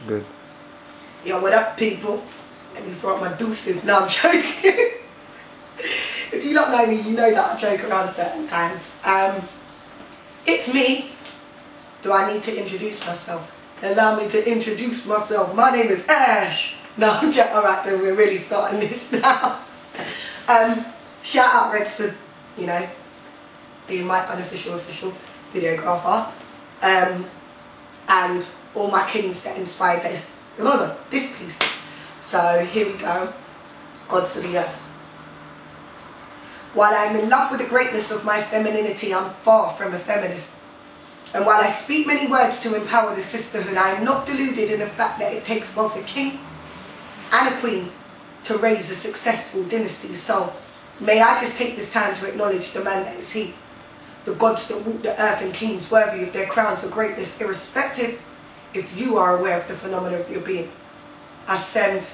Good. Yo, what up, people? Let me throw up my deuces. No, I'm joking. If you don't know me, you know that I joke around certain times. It's me. Do I need to introduce myself? Allow me to introduce myself. My name is Ash. No, I'm joking. Alright, then we're really starting this now. Shout out Redford, you know, being my unofficial videographer. And all my kings that inspired this piece. So here we go. Gods of the earth. While I am in love with the greatness of my femininity, I'm far from a feminist. And while I speak many words to empower the sisterhood, I am not deluded in the fact that it takes both a king and a queen to raise a successful dynasty. So may I just take this time to acknowledge the man that is he, the gods that walk the earth and kings worthy of their crowns of greatness, irrespective if you are aware of the phenomena of your being. I send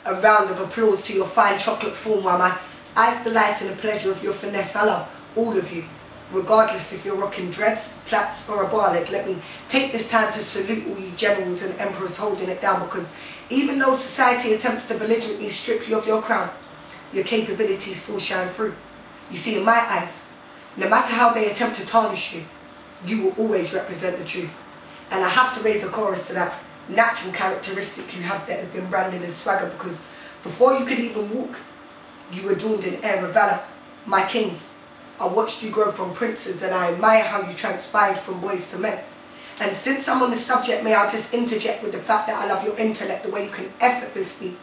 a round of applause to your fine chocolate form while my eyes delight in the pleasure of your finesse. I love all of you, regardless if you're rocking dreads, plaits or a barlet. Let me take this time to salute all you generals and emperors holding it down, because even though society attempts to belligerently strip you of your crown, your capabilities still shine through. You see, in my eyes, no matter how they attempt to tarnish you, you will always represent the truth. And I have to raise a chorus to that natural characteristic you have that has been branded as swagger, because before you could even walk, you were adorned in air of valor. My kings, I watched you grow from princes, and I admire how you transpired from boys to men. And since I'm on the subject, may I just interject with the fact that I love your intellect, the way you can effortlessly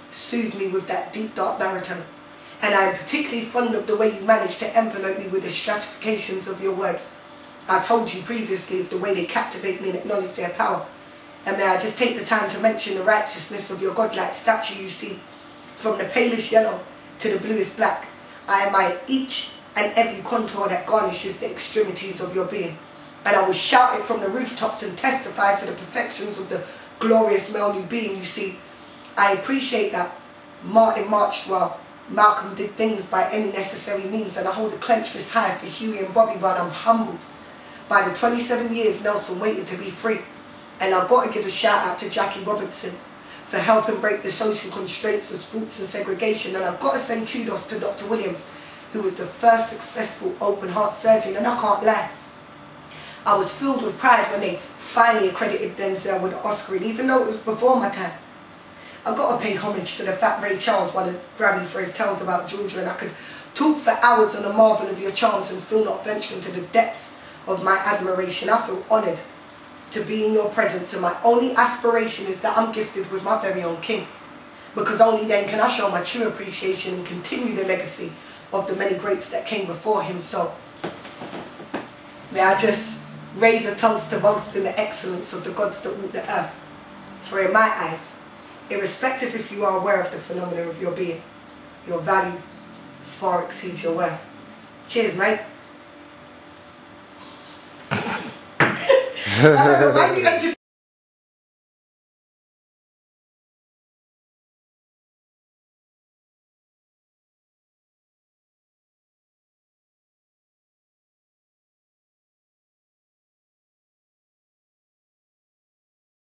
soothe me with that deep dark baritone. And I am particularly fond of the way you manage to envelope me with the stratifications of your words. I told you previously of the way they captivate me and acknowledge their power. And may I just take the time to mention the righteousness of your godlike statue. You see, from the palest yellow to the bluest black, I admire each and every contour that garnishes the extremities of your being. And I will shout it from the rooftops and testify to the perfections of the glorious male new being. You see, I appreciate that Martin marched while Malcolm did things by any necessary means, and I hold a clenched fist high for Huey and Bobby, but I'm humbled by the 27 years Nelson waited to be free. And I've got to give a shout out to Jackie Robinson for helping break the social constraints of sports and segregation. And I've got to send kudos to Dr. Williams, who was the first successful open heart surgeon. And I can't lie, I was filled with pride when they finally accredited Denzel with the Oscar, and even though it was before my time. I've got to pay homage to the fat Ray Charles won a Grammy for his tales about Georgia, and I could talk for hours on the marvel of your charms and still not venture into the depths of my admiration. I feel honoured to be in your presence, and my only aspiration is that I'm gifted with my very own king, because only then can I show my true appreciation and continue the legacy of the many greats that came before him. So may I just raise a toast to boast in the excellence of the gods that walk the earth, for in my eyes, irrespective if you are aware of the phenomena of your being, your value far exceeds your worth. Cheers, mate. I don't know why you